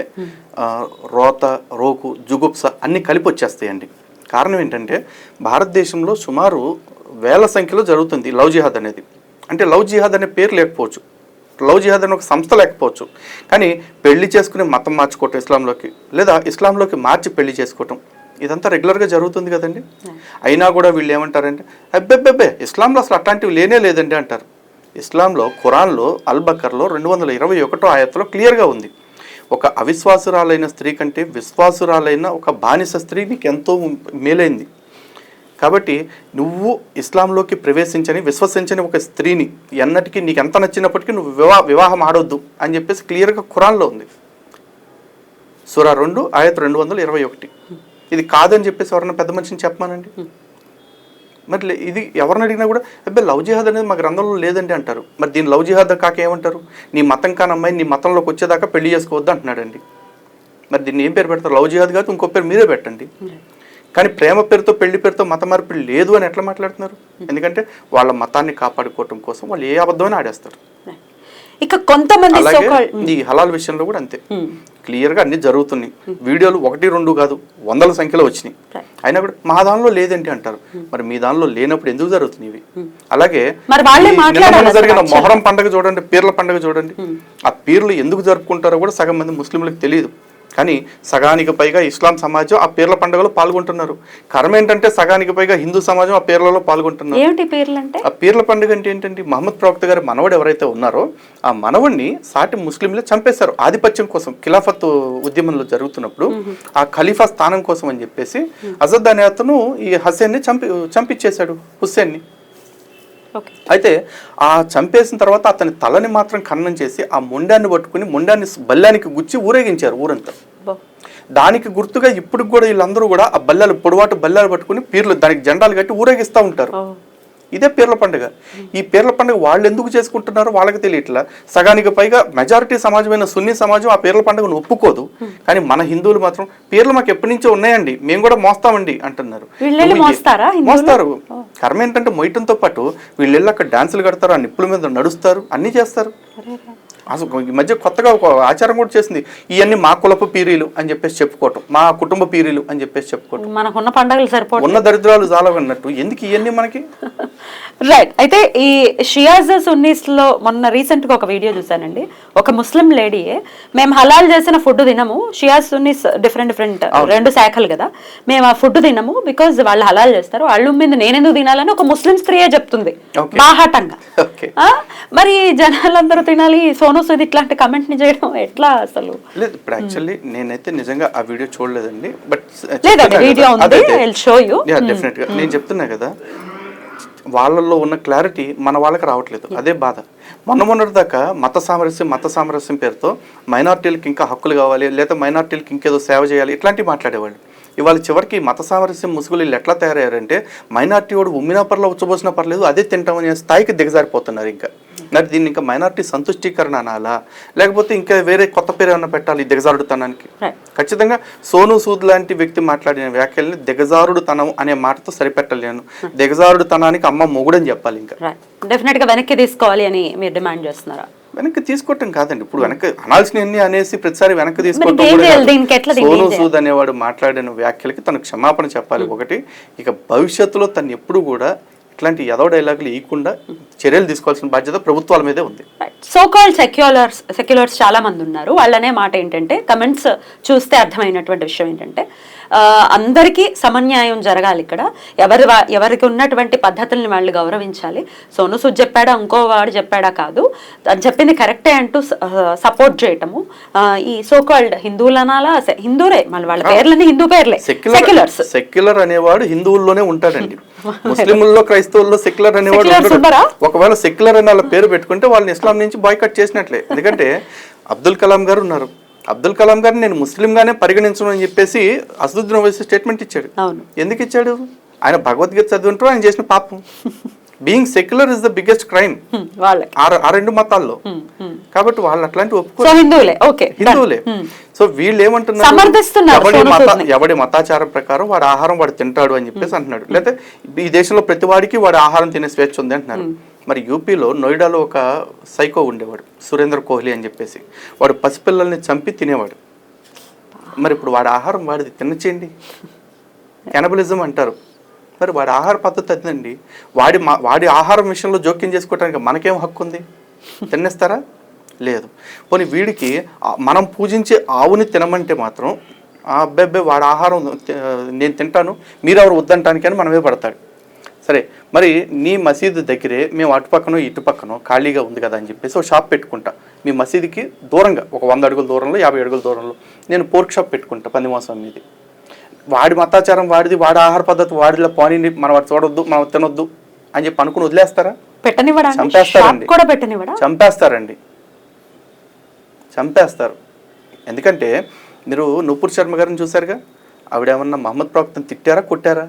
రోత, రోకు, జుగుప్స అన్ని కలిపి వచ్చేస్తాయండి. కారణం ఏంటంటే భారతదేశంలో సుమారు వేల సంఖ్యలో జరుగుతుంది లవ్ జిహాద్ అనేది. అంటే లవ్ జిహాద్ అనే పేరు లేకపోవచ్చు, లవ్ జిహాద్ అనే ఒక సంస్థ లేకపోవచ్చు, కానీ పెళ్లి చేసుకుని మతం మార్చుకోవటం ఇస్లాంలోకి, లేదా ఇస్లాంలోకి మార్చి పెళ్లి చేసుకోవటం, ఇదంతా రెగ్యులర్గా జరుగుతుంది కదండి. అయినా కూడా వీళ్ళు ఏమంటారంటే అబ్బెబ్బెబ్బే ఇస్లాంలో అసలు అట్లాంటివి లేనే లేదండి అంటారు. ఇస్లాంలో ఖురాన్లో అల్-బకర్లో 221వ ఆయత్తులో క్లియర్గా ఉంది, ఒక అవిశ్వాసురాలైన స్త్రీ కంటే విశ్వాసురాలైన ఒక బానిస స్త్రీ నీకు ఎంతో మేలైంది. కాబట్టి నువ్వు ఇస్లాంలోకి ప్రవేశించని విశ్వసించని ఒక స్త్రీని ఎన్నటికీ నీకు ఎంత నచ్చినప్పటికీ నువ్వు వివాహం ఆడొద్దు అని చెప్పేసి క్లియర్గా ఖురాన్లో ఉంది. సూరా 2 ఆయత్ 221. ఇది కాదని చెప్పేసి ఎవరన్నా పెద్ద మనిషిని చెప్పమానండి. మరి ఇది ఎవరిని అడిగినా కూడా అబ్బాయి లవ్ జిహాద్ అనేది మా గ్రంథంలో లేదండి అంటారు. మరి దీని లవ్ జిహాద్ కాక ఏమంటారు? నీ మతం కాని అమ్మాయి నీ మతంలోకి వచ్చేదాకా పెళ్లి చేసుకోవద్దు అంటున్నాడండి. మరి దీన్ని ఏం పేరు పెడతారు? లవ్ జిహాద్ కాదు ఇంకో పేరు మీరే పెట్టండి. కానీ ప్రేమ పేరుతో పెళ్లి పేరుతో మత మార్పిడి లేదు అని ఎట్లా మాట్లాడుతున్నారు? ఎందుకంటే వాళ్ళ మతాన్ని కాపాడుకోవటం కోసం వాళ్ళు ఏ అబద్ధమైనా ఆడేస్తారు. ఇక కొంతమంది ఈ హలాల్ విషయంలో కూడా అంతే క్లియర్గా అన్ని జరుగుతున్నాయి. వీడియోలు 1, 2 కాదు, వందల సంఖ్యలో వచ్చినాయి. అయినా కూడా మా దానిలో లేదంటే అంటారు. మరి మీ దానిలో లేనప్పుడు ఎందుకు జరుగుతున్నాయి ఇవి? అలాగే జరిగిన మొహరం పండుగ చూడండి, పీర్ల పండుగ చూడండి. ఆ పీర్లు ఎందుకు జరుపుకుంటారో కూడా సగం మంది ముస్లింలకు తెలియదు. కానీ సగానికి పైగా ఇస్లాం సమాజం ఆ పీర్ల పండుగలో పాల్గొంటున్నారు. కర్మ ఏంటంటే సగానికి పైగా హిందూ సమాజం ఆ పీర్లలో పాల్గొంటున్నారు. ఆ పీర్ల పండుగ అంటే ఏంటంటే మహమ్మద్ ప్రవక్త గారి మనవడు ఎవరైతే ఉన్నారో ఆ మనవడిని సాటి ముస్లింలు చంపేశారు ఆధిపత్యం కోసం. ఖిలాఫత్ ఉద్యమంలో జరుగుతున్నప్పుడు ఆ ఖలీఫా స్థానం కోసం అని చెప్పేసి అజద్ అనే అతను ఈ హుస్సేన్ని చంపించేశాడు హుస్సేన్ని. అయితే ఆ చంపేసిన తర్వాత అతని తలని మాత్రం ఖననం చేసి ఆ మొండాన్ని పట్టుకుని మొండాన్ని బల్లానికి గుచ్చి ఊరేగించారు ఊరంతా. దానికి గుర్తుగా ఇప్పుడు కూడా వీళ్ళందరూ కూడా ఆ బల్లాలు పొడవాటు బల్లాలు పట్టుకుని పీర్లు దానికి జెండాలు కట్టి ఊరేగిస్తూ ఉంటారు. ఇదే పీర్ల పండుగ. ఈ పీర్ల పండుగ వాళ్ళు ఎందుకు చేసుకుంటున్నారో వాళ్ళకి తెలియట్లా. సగానికి పైగా మెజారిటీ సమాజమైన సున్నీ సమాజం ఆ పీర్ల పండుగను ఒప్పుకోదు. కానీ మన హిందువులు మాత్రం పీర్లు మాకు ఎప్పటి నుంచో ఉన్నాయండి, మేము కూడా మోస్తామండి అంటున్నారు. మోస్తారు. కర్మ ఏంటంటే మొయ్యటంతో పాటు వీళ్ళు అక్కడ డాన్సులు కడతారు, ఆ నిప్పుల మీద నడుస్తారు, అన్నీ చేస్తారు. అసలు ఈ మధ్య కొత్తగా ఒక ఆచారం కూడా చేసింది, ఇవన్నీ మా కులపు పీరీలు అని చెప్పేసి చెప్పుకోవటం, మా కుటుంబ పీరీలు అని చెప్పేసి చెప్పుకోవటం. మనకున్న పండుగలు సరిపోదు, ఉన్న దరిద్రాలు చాలా అన్నట్టు. ఎందుకు ఇవన్నీ మనకి? రైట్. అయితే ఈ షియాజ్ సున్నీస్ లో మొన్న రీసెంట్ గా ఒక వీడియో చూసానండి. ఒక ముస్లిం లేడీయే, మేము హలాల్ చేసిన ఫుడ్ తినము, షియాజ్ సున్నీస్ డిఫరెంట్ 2 శాఖలు కదా, మేము ఆ ఫుడ్ తినము బికాజ్ వాళ్ళు హలాల్ చేస్తారు, వాళ్ళు మీద నేనెందుకు తినాలని ఒక ముస్లిం స్త్రీయే చెప్తుంది బాహాటంగా. మరి జనాలందరూ తినాలి, సోనూ సూద్ ఇట్లాంటి కమెంట్ ని చేయడం ఎట్లా అసలు? లేదు, ఇప్పుడు యాక్చువల్లీ నేనైతే నిజంగా ఆ వీడియో చూడలేదండి. బట్ వీడియో ఉంది, ఐల్ షో యు. డెఫినెట్ గా నేను చెప్తున్నా కదా, వాళ్ళల్లో ఉన్న క్లారిటీ మన వాళ్ళకి రావట్లేదు. అదే బాధ. మొన్నటి దాకా మత సామరస్యం పేరుతో మైనార్టీలకు ఇంకా హక్కులు కావాలి, లేదా మైనార్టీలకు ఇంకేదో సేవ చేయాలి, ఇట్లాంటివి మాట్లాడేవాళ్ళు. ఇవాళ చివరికి మత సామరస్యం ముసుగులు వీళ్ళు ఎట్లా తయారయ్యారంటే మైనార్టీ వాడు ఉమ్మినా పర్లేదు ఉచ్చబోసినా పర్లేదు అదే తింటామనే స్థాయికి దిగజారిపోతున్నారు. ఇంకా మరి దీన్ని ఇంకా మైనార్టీ సంతుష్టీకరణ అనాలా, లేకపోతే ఇంకా వేరే కొత్త పేరు ఏమన్నా పెట్టాలి దిగజారుడుతనానికి? ఖచ్చితంగా సోనూ సూద్ లాంటి వ్యక్తి మాట్లాడిన వ్యాఖ్యల్ని దిగజారుడుతనం అనే మాటతో సరిపెట్టలేను. దిగజారుడుతనానికి అమ్మ మొగుడని చెప్పాలి. ఇంకా డెఫినెట్ గా వెనక్కి తీసుకోవాలి అని మీరు డిమాండ్ చేస్తున్నారా? వెనక్కి తీసుకోవటం కాదండి, ఇప్పుడు వెనక్కి అనాల్సినవన్నీ అనేసి ప్రతిసారి వెనక్కి తీసుకోవటం. సోనూ సూద్ అనేవాడు మాట్లాడిన వ్యాఖ్యలకి తను క్షమాపణ చెప్పాలి ఒకటి. ఇక భవిష్యత్తులో తను ఎప్పుడు కూడా ఇట్లాంటి ఎదో డైలాగులు ఇవ్వకుండా చర్యలు తీసుకోవాల్సిన బాధ్యత ప్రభుత్వాల మీదే ఉంది. సో కాల్డ్ సెక్యులర్స్ చాలా మంది ఉన్నారు. వాళ్ళనే మాట ఏంటంటే, కమెంట్స్ చూస్తే అర్థమైనటువంటి విషయం ఏంటంటే, అందరికీ సమన్యాయం జరగాలి. ఇక్కడ ఎవరికి ఉన్నటువంటి పద్ధతుల్ని వాళ్ళు గౌరవించాలి. సోనూ సూద్ చెప్పాడా ఇంకో వాడు చెప్పాడా కాదు, అని చెప్పింది కరెక్టే అంటూ సపోర్ట్ చేయటము. ఈ సో కాల్డ్ హిందువులు అనాలా, హిందూరే, మళ్ళీ వాళ్ళ పేర్లన్నీ హిందూ పేర్లే. సెక్యులర్ అనేవాడు హిందువుల్లోనే ఉంటాడండి. ముస్లింల్లో క్రైస్తవుల్లో సెక్యులర్ అనేవాడు. ఒకవేళ సెక్యులర్ అనే వాళ్ళ పేరు పెట్టుకుంటే వాళ్ళని ఇస్లాం నుంచి బాయ్కట్ చేసినట్లే. ఎందుకంటే అబ్దుల్ కలాం గారు ఉన్నారు, అబ్దుల్ కలాం గారిని నేను ముస్లింగానే పరిగణించను అని చెప్పేసి అసదుద్దీన్ ఓవైసీ స్టేట్మెంట్ ఇచ్చాడు. ఎందుకు ఇచ్చాడు? ఆయన భగవద్గీత చదివింటారు, ఆయన చేసిన పాపం. Being secular is the biggest crime వాళ్ళకి ఆ రెండు మతాల్లో. కాబట్టి వాళ్ళు అట్లాంటి ఒప్పుకో హిందువులే. ఓకే, హిందువులే. సో వీళ్ళు ఏమంటున్నారు, ఎవడి మతాచారం ప్రకారం వాడి ఆహారం వాడు తింటాడు అని చెప్పేసి అంటున్నాడు. లేకపోతే ఈ దేశంలో ప్రతి వాడికి వాడి ఆహారం తినే స్వేచ్ఛ ఉంది అంటున్నారు. మరి యూపీలో నోయిడాలో ఒక సైకో ఉండేవాడు, సురేంద్ర కోహ్లీ అని చెప్పేసి. వాడు పసిపిల్లల్ని చంపి తినేవాడు. మరి ఇప్పుడు వాడి ఆహారం వాడిది తినచేయండి, కెనబలిజం అంటారు. మరి వాడి ఆహార పద్ధతి అదండి. వాడి ఆహారం విషయంలో జోక్యం చేసుకోవడానికి మనకేం హక్కు ఉంది? తినేస్తారా? లేదు. పోనీ వీడికి మనం పూజించే ఆవుని తినమంటే మాత్రం అబ్బాయి వాడి ఆహారం నేను తింటాను మీరెవరు వద్దంటానికి అని మనమే పడతాడు. సరే, మరి నీ మసీదు దగ్గరే మేము అటుపక్కనో ఇటుపక్కనో ఖాళీగా ఉంది కదా అని చెప్పేసి ఒక షాప్ పెట్టుకుంటా. మీ మసీదుకి దూరంగా ఒక 100 అడుగుల దూరంలో, 50 అడుగుల దూరంలో నేను పోర్క్ షాప్ పెట్టుకుంటా, పంది మాంసం మీది. వాడి మతాచారం వాడిది, వాడి ఆహార పద్ధతి వాడిలో పోనీ మనం వాడు చూడొద్దు, మనం తినొద్దు అని చెప్పి అనుకుని వదిలేస్తారా? చంపేస్తారండి. చంపేస్తారు. ఎందుకంటే మీరు నూపూర్ శర్మ గారిని చూశారుగా, ఆవిడేమన్నా మహమ్మద్ ప్రవక్తను తిట్టారా, కొట్టారా?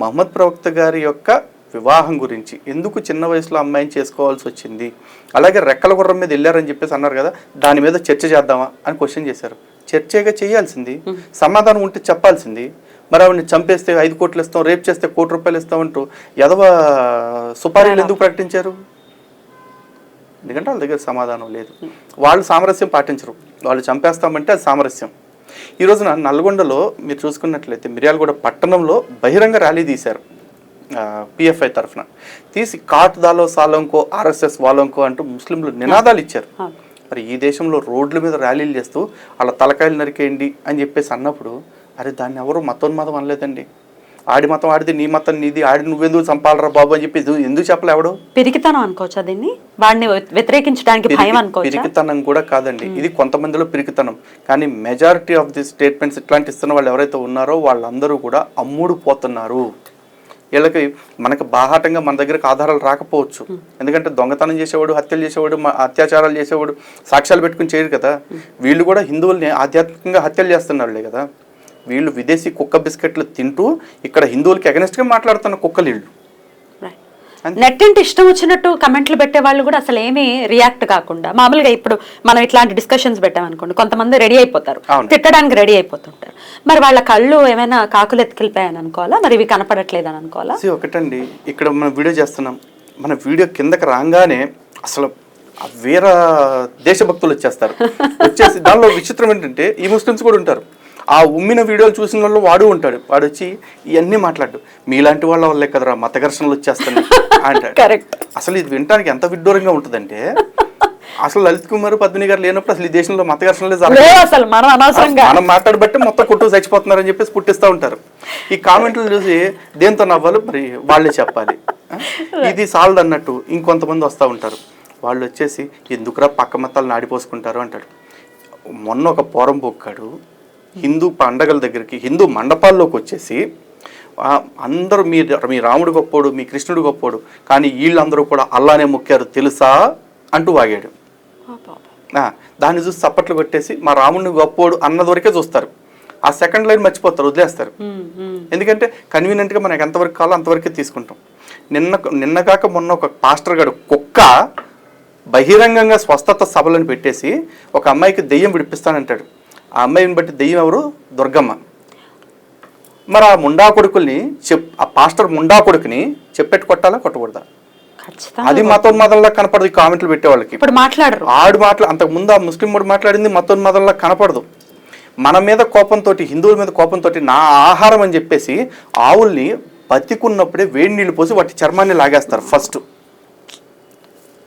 మహమ్మద్ ప్రవక్త గారి యొక్క వివాహం గురించి, ఎందుకు చిన్న వయసులో అమ్మాయిని చేసుకోవాల్సి వచ్చింది, అలాగే రెక్కల గుర్రం మీద వెళ్ళారని చెప్పేసి అన్నారు కదా, దాని మీద చర్చ చేద్దామా అని క్వశ్చన్ చేశారు. చర్చగా చేయాల్సింది, సమాధానం ఉంటే చెప్పాల్సింది. మరి ఆవిడని చంపేస్తే 5 కోట్లు ఇస్తాం, రేపు చేస్తే 1 కోటి రూపాయలు ఇస్తామంటూ ఎదవ సుపారీలు ఎందుకు ప్రకటించారు? ఎందుకంటే వాళ్ళ దగ్గర సమాధానం లేదు. వాళ్ళు సామరస్యం పాటించరు, వాళ్ళు చంపేస్తామంటే అది సామరస్యం. ఈ రోజున నల్గొండలో మీరు చూసుకున్నట్లయితే మిర్యాలగూడ పట్టణంలో బహిరంగ ర్యాలీ తీశారు పిఎఫ్ఐ తరఫున. తీసి కాట్ దాలో సాలంకో, ఆర్ఎస్ఎస్ వాలంకో అంటూ ముస్లింలు నినాదాలు ఇచ్చారు. మరి ఈ దేశంలో రోడ్ల మీద ర్యాలీలు చేస్తూ వాళ్ళ తలకాయలు నరికేయండి అని చెప్పేసి అన్నప్పుడు, అరే దాన్ని ఎవరు మతోన్మతం అనలేదండి. ఆడి మతం ఆడిది, నీ మతం నీది, ఆడి నువ్వెందుకు చంపాలరా బాబు అని చెప్పి ఎందుకు చెప్పలే? ఎవడు పిరికితనం అనుకోవచ్చా దీన్ని? వాడిని వ్యతిరేకించడానికి భయం అనుకోవచ్చా? పిరికితనం కూడా కాదండి, ఇది కొంతమందిలో పిరికితనం. కానీ మెజారిటీ ఆఫ్ ది స్టేట్మెంట్స్ ఇట్లాంటి ఇస్తున్న వాళ్ళు ఎవరైతే ఉన్నారో వాళ్ళందరూ కూడా అమ్ముడు పోతున్నారు. వీళ్ళకి మనకు బాహాటంగా మన దగ్గరకు ఆధారాలు రాకపోవచ్చు, ఎందుకంటే దొంగతనం చేసేవాడు, హత్యలు చేసేవాడు, అత్యాచారాలు చేసేవాడు సాక్ష్యాలు పెట్టుకుని చేయరు కదా. వీళ్ళు కూడా హిందువుల్ని ఆధ్యాత్మికంగా హత్యలు చేస్తున్నారులే కదా. వీళ్ళు విదేశీ కుక్క బిస్కెట్లు తింటూ ఇక్కడ హిందువులకి అగెనిస్ట్గా మాట్లాడుతున్న కుక్కలు వీళ్ళు. నెట్టింటి ఇష్టం వచ్చినట్టు కమెంట్లు పెట్టే వాళ్ళు కూడా అసలు ఏమీ రియాక్ట్ కాకుండా, మామూలుగా ఇప్పుడు మనం ఇట్లాంటి డిస్కషన్స్ పెట్టామనుకోండి, కొంతమంది రెడీ అయిపోతారు, తిట్టడానికి రెడీ అయిపోతుంటారు. మరి వాళ్ళ కళ్ళు ఏమైనా కాకులు ఎత్తుకెళ్ళిపోయాయని అనుకోవాలా, మరి ఇవి కనపడట్లేదని అనుకోవాలా? ఒకటండి, ఇక్కడ మనం వీడియో చేస్తున్నాం, మన వీడియో కిందకి రాగానే అసలు వేరే దేశభక్తులు వచ్చేస్తారు. వచ్చేసి దానిలో విచిత్రం ఏంటంటే ఈ ముస్లిమ్స్ కూడా ఉంటారు. ఆ ఉమ్మిన వీడియోలు చూసిన వాళ్ళు వాడు ఉంటాడు. వాడు వచ్చి ఇవన్నీ మాట్లాడు, మీలాంటి వాళ్ళ వల్లే కదరా మత ఘర్షణలు వచ్చేస్తాయి అంటాడు. కరెక్ట్. అసలు ఇది వినడానికి ఎంత విడ్డూరంగా ఉంటుందంటే, అసలు లలిత్ కుమార్ పద్మిని గారు లేనప్పుడు అసలు ఈ దేశంలో మత ఘర్షణలే జరగదు. మనం మాట్లాడబట్టి మొత్తం కొట్టు చచ్చిపోతున్నారని చెప్పేసి పుట్టిస్తూ ఉంటారు. ఈ కామెంట్లు చూసి దేంతో నవ్వాలి మరి వాళ్ళే చెప్పాలి. ఇది సాల్డ్ అన్నట్టు ఇంకొంతమంది వస్తూ ఉంటారు. వాళ్ళు వచ్చేసి ఎందుకురా పక్క మతాలు నాడిపోసుకుంటారు అంటాడు. మొన్న ఒక పోరం పొక్కాడు, హిందూ పండగల దగ్గరికి హిందూ మండపాల్లోకి వచ్చేసి అందరూ మీ రాముడు గొప్పోడు, మీ కృష్ణుడు గొప్పోడు, కానీ వీళ్ళందరూ కూడా అల్లానే మొక్కారు తెలుసా అంటూ వాగాడు. దాన్ని చూసి చప్పట్లు కొట్టేసి మా రాముడిని గొప్పోడు అన్నది వరకే చూస్తారు. ఆ సెకండ్ లైన్ మర్చిపోతారు, వదిలేస్తారు. ఎందుకంటే కన్వీనియంట్గా మనకి ఎంతవరకు కావాలో అంతవరకే తీసుకుంటాం. నిన్న కాక మొన్న ఒక పాస్టర్ గారు కుక్క బహిరంగంగా స్వస్థత సభలను పెట్టేసి ఒక అమ్మాయికి దెయ్యం విడిపిస్తానంటాడు. ఆ అమ్మాయిని బట్టి దెయ్యం ఎవరు? దుర్గమ్మ. మరి ఆ ముండా కొడుకుల్ని ఆ పాస్టర్ ముండా కొడుకుని చెప్పెట్టు కొట్టాలా, కొట్టకూడదా? అది మతోన్మాదంలా కనపడదు. ఈ కామెంట్లు పెట్టేవాళ్ళకి ఇప్పుడు మాట్లాడరు. అంతకు ముందు ఆ ముస్లిం వాడు మాట్లాడింది మతోన్మాదంలా కనపడదు. మన మీద కోపంతో, హిందువుల మీద కోపంతో నా ఆహారం అని చెప్పేసి ఆవుల్ని బతికున్నప్పుడే వేడి నీళ్ళు పోసి వాటి చర్మాన్ని లాగేస్తారు ఫస్ట్.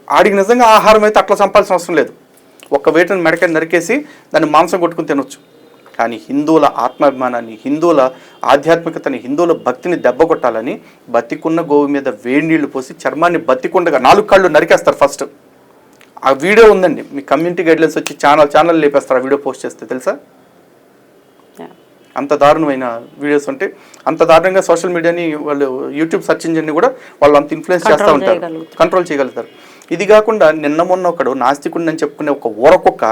ఆడికి నిజంగా ఆహారం అయితే అట్లా చంపాల్సిన అవసరం లేదు. ఒక్క వేటను మెడకాయ నరికేసి దాన్ని మాంసం కొట్టుకుని తినొచ్చు. కానీ హిందువుల ఆత్మాభిమానాన్ని, హిందువుల ఆధ్యాత్మికతని, హిందువుల భక్తిని దెబ్బ కొట్టాలని బతికున్న గోవు మీద వేడి నీళ్లు పోసి చర్మాన్ని బతికుండగా 4 కాళ్ళు నరికేస్తారు ఫస్ట్. ఆ వీడియో ఉందండి, మీ కమ్యూనిటీ గైడ్లైన్స్ వచ్చి ఛానల్ లేపేస్తారు ఆ వీడియో పోస్ట్ చేస్తే, తెలుసా? అంత దారుణమైన వీడియోస్ ఉంటే, అంత దారుణంగా సోషల్ మీడియాని వాళ్ళు యూట్యూబ్ సెర్చ్ ఇంజిన్ని కూడా వాళ్ళు అంత ఇన్ఫ్లుయెన్స్ చేస్తూ ఉంటారు, కంట్రోల్ చేయగలుగుతారు. ఇది కాకుండా నిన్న మొన్న ఒకడు నాస్తికుడిని అని చెప్పుకునే ఒక ఊరకొక్క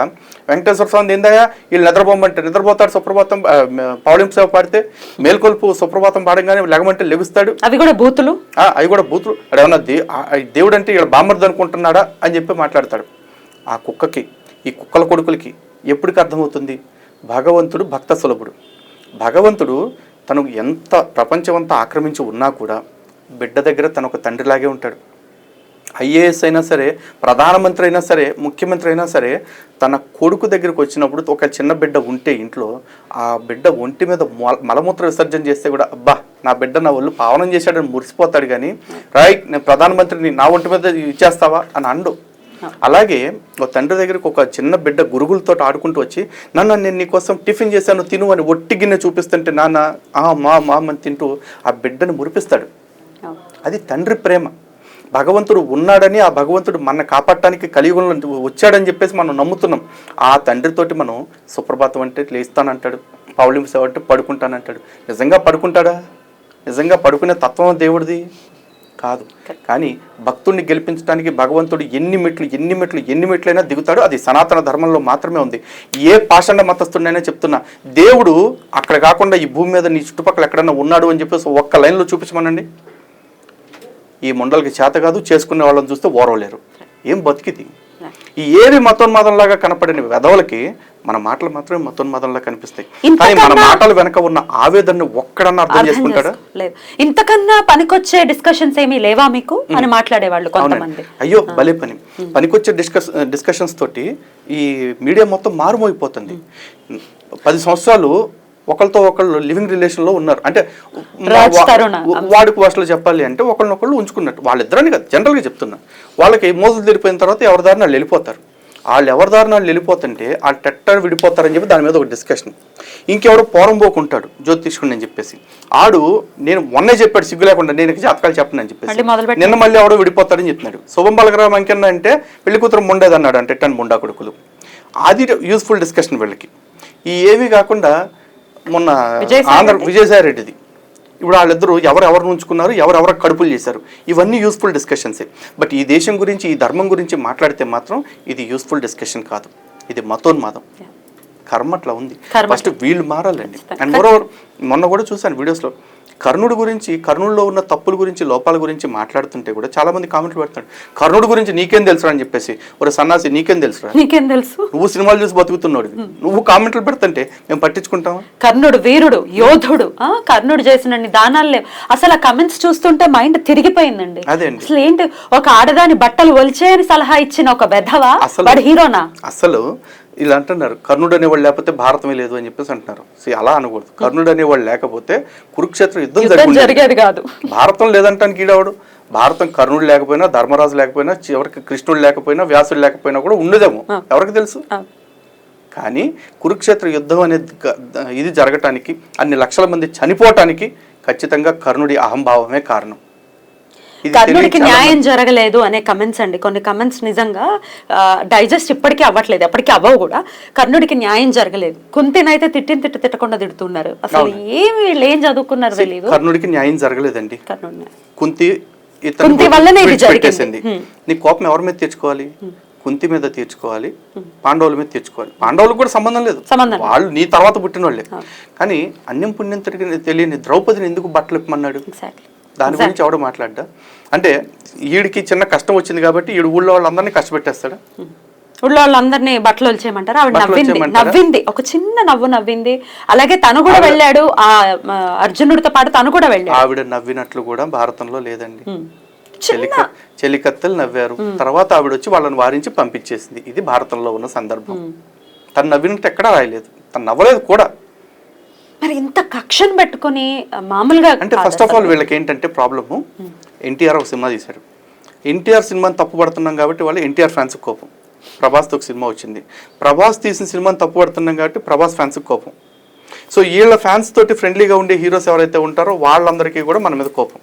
వెంకటేశ్వర స్వామి ఏందయ్యా వీళ్ళు నిద్రపోమంటే నిద్రపోతాడు, సుప్రభాతం పౌళింపు సేవ పాడితే మేల్కొల్పు సుప్రభాతం పాడంగానే లెగమంటే లెగుస్తాడు. అవి కూడా బూతులు, అవి కూడా బూతులు. అదేమన్నా దేవుడు అంటే వీళ్ళు బామ్మర్ది అనుకుంటున్నాడా అని చెప్పి మాట్లాడతాడు. ఆ కుక్కకి, ఈ కుక్కల కొడుకులకి ఎప్పటికి అర్థమవుతుంది భగవంతుడు భక్త సులభుడు. భగవంతుడు తను ఎంత ప్రపంచమంతా ఆక్రమించి ఉన్నా కూడా బిడ్డ దగ్గర తను ఒక తండ్రిలాగే ఉంటాడు. ఐఏఎస్ అయినా సరే, ప్రధానమంత్రి అయినా సరే, ముఖ్యమంత్రి అయినా సరే, తన కొడుకు దగ్గరకు వచ్చినప్పుడు ఒక చిన్న బిడ్డ ఉంటే ఇంట్లో ఆ బిడ్డ ఒంటి మీద మలమూత్ర విసర్జన చేస్తే కూడా అబ్బా నా బిడ్డ నా ఒళ్ళు పావనం చేశాడని మురిసిపోతాడు. కానీ రైట్ నేను ప్రధానమంత్రిని నా ఒంటి మీద ఇచ్చేస్తావా అని అండు. అలాగే ఒక తండ్రి దగ్గరికి ఒక చిన్న బిడ్డ గురుగులతో ఆడుకుంటూ వచ్చి నాన్న నేను నీకోసం టిఫిన్ చేశాను తిను అని ఒట్టి గిన్నె చూపిస్తుంటే నాన్న మా అని తింటూ ఆ బిడ్డను మురిపిస్తాడు. అది తండ్రి ప్రేమ. భగవంతుడు ఉన్నాడని, ఆ భగవంతుడు మన కాపాడటానికి కలియుగంలో వచ్చాడని చెప్పేసి మనం నమ్ముతున్నాం. ఆ తండ్రితోటి మనం సుప్రభాతం అంటే లేస్తానంటాడు, పౌళింపు సేవ అంటే పడుకుంటానంటాడు. నిజంగా పడుకుంటాడా? నిజంగా పడుకునే తత్వం దేవుడిది కాదు. కానీ భక్తుడిని గెలిపించడానికి భగవంతుడు ఎన్ని మెట్లైనా దిగుతాడు. అది సనాతన ధర్మంలో మాత్రమే ఉంది. ఏ పాషండ మతస్థుడినైనా చెప్తున్నా, దేవుడు అక్కడ కాకుండా ఈ భూమి మీద నీ చుట్టుపక్కల ఎక్కడన్నా ఉన్నాడు అని చెప్పేసి ఒక్క లైన్లో చూపించమనండి. ఈ ముండలకి చేత కాదు, చేసుకునే వాళ్ళని చూస్తే ఓరవలేరు. ఏం బతికిది? ఈ ఏవి మతోన్మాదంలాగా కనపడిన వెధవలకి మన మాటలు మాత్రమే మతోన్మాదంలా కనిపిస్తాయి. కానీ మన మాటల వెనక ఉన్న ఆవేదనని ఒక్కడన్నా అర్థం చేసుకుంటాడా? లేదు. ఇంతకన్నా పనికొచ్చే డిస్కషన్స్ ఏమీ లేవా మీకు అని మాట్లాడేవాళ్ళు కొంతమంది. అయ్యో భలే పనికొచ్చే డిస్కషన్స్ తోటి ఈ మీడియా మొత్తం మారుమోగిపోతుంది. 10 సంవత్సరాలు ఒకరితో ఒకళ్ళు లివింగ్ రిలేషన్లో ఉన్నారు. అంటే వాడికి భాషలో చెప్పాలి అంటే ఒకళ్ళనొకళ్ళు ఉంచుకున్నట్టు. వాళ్ళిద్దరని కదా, జనరల్గా చెప్తున్నా. వాళ్ళకి మోజులు తీరిపోయిన తర్వాత ఎవరి దారిన వాళ్ళు వెళ్ళిపోతారు. వాళ్ళు ఎవరి దారిన వాళ్ళు వెళ్ళిపోతుంటే వాళ్ళు టెట్టర్ విడిపోతారని చెప్పి దాని మీద ఒక డిస్కషన్. ఇంకెవడో పోరంబోకుంటాడు జ్యోతిష్కుని అని చెప్పేసి, ఆడు నేను మొన్నే చెప్పాడు సిగ్గు లేకుండా నేను జాతకాలు చెప్పను అని చెప్పేసి, నిన్న మళ్ళీ ఎవడో విడిపోతాడని చెప్తున్నాడు. శుభం బలగరామ అంకెన్న అంటే పెళ్లి కూతురు ముండేదన్నాడు అంటే టెన్ ముండా కొడుకులు. అది యూస్ఫుల్ డిస్కషన్ వీళ్ళకి. ఈ ఏవి కాకుండా మొన్న విజయసాయి రెడ్డిది, ఇప్పుడు వాళ్ళిద్దరూ ఎవరెవరు ఉంచుకున్నారు, ఎవరెవరు కడుపులు చేశారు, ఇవన్నీ యూస్ఫుల్ డిస్కషన్సే. బట్ ఈ దేశం గురించి, ఈ ధర్మం గురించి మాట్లాడితే మాత్రం ఇది యూస్ఫుల్ డిస్కషన్ కాదు, ఇది మతోన్మాదం. కర్మ అట్లా ఉంది. ఫస్ట్ వీళ్ళు మారాలండి. అండ్ మోరోవర్ మొన్న కూడా చూశాను వీడియోస్లో కర్ణుడి గురించి, కర్ణుడిలో ఉన్న తప్పుల గురించి, లోపాల గురించి మాట్లాడుతుంటే కూడా చాలా మంది కామెంట్లు పెడతాడు, కర్ణుడి గురించి నీకేం తెలుసురా అని చెప్పేసి. ఒక సన్నాసి నీకేం తెలుసురా, నీకేం తెలుసు, నువ్వు సినిమాలు చూసి బతుకుతున్నాడు, నువ్వు కామెంట్లు పెడుతుంటే మేము పట్టించుకుంటాం. కర్ణుడు వీరుడు, యోధుడు, కర్ణుడు చేసిన దానాలు లేవు. అసలు ఆ కమెంట్స్ చూస్తుంటే మైండ్ తిరిగిపోయిందండి. అదే అసలు ఏంటి, ఒక ఆడదాని బట్టలు ఒలిచేయని సలహా ఇచ్చిన ఒక వెధవా వాడు హీరోనా? అసలు ఇలా అంటున్నారు కర్ణుడు అనేవాళ్ళు లేకపోతే భారతమే లేదు అని చెప్పేసి అంటున్నారు. అలా అనకూడదు. కర్ణుడు అనేవాళ్ళు లేకపోతే కురుక్షేత్ర యుద్ధం జరిగేది కాదు. భారతం లేదంటానికి ఈడవాడు. భారతం కర్ణుడు లేకపోయినా, ధర్మరాజు లేకపోయినా, చివరికి కృష్ణుడు లేకపోయినా, వ్యాసుడు లేకపోయినా కూడా ఉండదేమో, ఎవరికి తెలుసు. కానీ కురుక్షేత్ర యుద్ధం అనేది ఇది జరగటానికి, అన్ని లక్షల మంది చనిపోవటానికి ఖచ్చితంగా కర్ణుడి అహంభావమే కారణం. కర్ణుడికి న్యాయం జరగలేదు అనే కమెంట్స్ అండి. కొన్ని కమెంట్స్ నిజంగా డైజెస్ట్ ఇప్పటికీ అవ్వట్లేదు, ఎప్పటికీ అవ్వవు కూడా. కర్ణుడికి న్యాయం జరగలేదు. కుంతినైతే తిట్టకుండా తిడుతున్నారు. అసలు వీళ్ళు ఏం చదువుకున్నారు తెలియదు. కర్ణుడికి న్యాయం జరగలేదండి. కుంతి వల్లనే ఇది జరిగింది. నీ కోపం ఎవరి మీద తీర్చుకోవాలి? కుంతి మీద తీర్చుకోవాలి, పాండవుల మీద తీర్చుకోవాలి. పాండవులకు కూడా సంబంధం లేదు, వాళ్ళు నీ తర్వాత పుట్టిన వాళ్ళే. కానీ అన్యం పుణ్యం తెలియని ద్రౌపదిని ఎందుకు బట్టలు ఇప్పమన్నాడు? దాని గురించి ఎవడో మాట్లాడ్డా? అంటే ఈడికి చిన్న కష్టం వచ్చింది కాబట్టి ఈడు ఊళ్ళో వాళ్ళందరినీ కష్టపెట్టేస్తాడా? ఊళ్ళో వాళ్ళందరినీ బట్టలు వచ్చేయమంటారు. ఆవిడ నవ్వింది, ఒక చిన్న నవ్వు నవ్వింది. అలాగే తను కూడా వెళ్ళాడు, ఆ అర్జునుడితో పాటు తను కూడా వెళ్ళాడు. ఆవిడ నవ్వినట్లు కూడా భారతంలో లేదండి. చెలికత్తెలు నవ్వారు, తర్వాత ఆవిడ వచ్చి వాళ్ళని వారించి పంపించేసింది. ఇది భారతంలో ఉన్న సందర్భం. తను నవ్వినట్టు ఎక్కడా రాయలేదు, తను నవ్వలేదు కూడా. మరి ఇంత కక్షను పెట్టుకుని మామూలుగా అంటే ఫస్ట్ ఆఫ్ ఆల్ వీళ్ళకి ఏంటంటే ప్రాబ్లము, ఎన్టీఆర్ ఒక సినిమా తీశాడు. ఎన్టీఆర్ సినిమాని తప్పు పడుతున్నాం కాబట్టి వాళ్ళు ఎన్టీఆర్ ఫ్యాన్స్ కోపం. ప్రభాస్తో ఒక సినిమా వచ్చింది, ప్రభాస్ తీసిన సినిమాని తప్పు పడుతున్నాం కాబట్టి ప్రభాస్ ఫ్యాన్స్ కోపం. సో వీళ్ళ ఫ్యాన్స్ తోటి ఫ్రెండ్లీగా ఉండే హీరోస్ ఎవరైతే ఉంటారో వాళ్ళందరికీ కూడా మన మీద కోపం.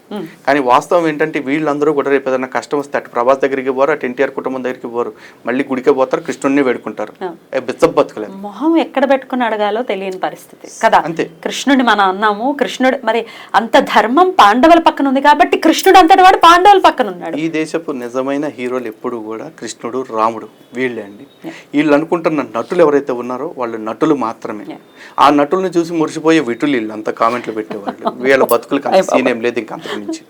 కానీ వాస్తవం ఏంటంటే వీళ్ళందరూ కూడా రేపు ఏదైనా కష్టం వస్తే అటు ప్రభాస్ దగ్గరికి పోరు, అటు ఎన్టీఆర్ కుటుంబం దగ్గరికి పోరు, మళ్ళీ గుడికే పోతారు, కృష్ణుడిని వేడుకుంటారు. బిచ్చప్ బతుకులేదు. మొహం ఎక్కడ పెట్టుకుని అడగాలో తెలియని పరిస్థితి కదా. అంతే. కృష్ణుడిని మనం అన్నాము, కృష్ణుడు మరి అంత ధర్మం పాండవుల పక్కన ఉంది కాబట్టి కృష్ణుడు అంతటి వాడు పాండవుల పక్కన ఉన్నాడు. ఈ దేశపు నిజమైన హీరోలు ఎప్పుడు కూడా కృష్ణుడు, రాముడు వీళ్ళే అండి. వీళ్ళు అనుకుంటున్న నటులు ఎవరైతే ఉన్నారో వాళ్ళు నటులు మాత్రమే. ఆ నటుల్ని చూసి మురిసిపోయే విటులు వీళ్ళు అంత కామెంట్లు పెట్టేవాళ్ళు. వీళ్ళ బతుకులకి అంత సీన్ ఏం లేదు ఇంకా అంతకు మించి.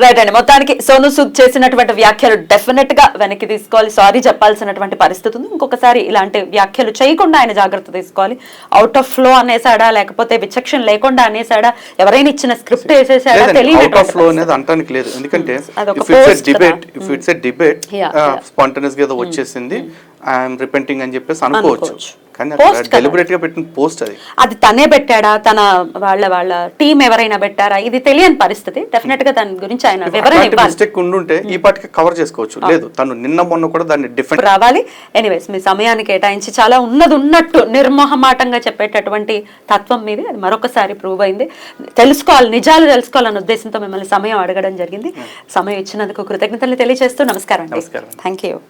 రైట్ అండి, మొత్తానికి సోను సూద్ చేసినటువంటి వ్యాఖ్యలు డెఫినెట్ గా వెనక్కి తీసుకోవాలి, సారీ చెప్పాల్సినటువంటి పరిస్థితి ఉంది. ఇంకొకసారి ఇలాంటి వ్యాఖ్యలు చేయకుండా ఆయన జాగ్రత్త తీసుకోవాలి. అవుట్ ఆఫ్ ఫ్లో అనేసాడా, లేకపోతే విచక్షణ లేకుండా అనేసాడా, ఎవరైనా ఇచ్చిన స్క్రిప్ట్ వేసేసాడా తెలియదు. అవుట్ ఆఫ్ ఫ్లో అనేది అంటానికి లేదు. ఎందుకంటే if it's a debate spontaneous గా ఏదో వచ్చేసింది, ఐఎమ్ రిపెంటింగ్ అని చెప్పేసి అనుకోవచ్చు. కానీ డెలిబరేట్ గా పెట్టిన పోస్ట్ అది తనే పెట్టాడా, తన వాళ్ళ టీం ఎవరైనా పెట్టారా, ఇది తెలియని పరిస్థితి. డెఫినెట్ గా దాని గురించి ఆయన వివరణ ఇవ్వాలి. మిస్టేక్ ఉండుంటే ఈ పాటికి కవర్ చేసుకోవచ్చు. లేదు, తను నిన్న మొన్న కూడా దాన్ని డిఫరెంట్ రావాలి. ఎనీవేస్, మీ సమయాన్ని కేటాయించి చాలా ఉన్నట్టు నిర్మోహమాటంగా చెప్పేటటువంటి తత్వం మీది అది మరొకసారి ప్రూవ్ అయింది. తెలుసుకోవాలి, నిజాలు తెలుసుకోవాలన్న ఉద్దేశంతో మిమ్మల్ని సమయం అడగడం జరిగింది. సమయం ఇచ్చినందుకు కృతజ్ఞతలు తెలియజేస్తూ నమస్కారం అండి. నమస్కారం. Thank you.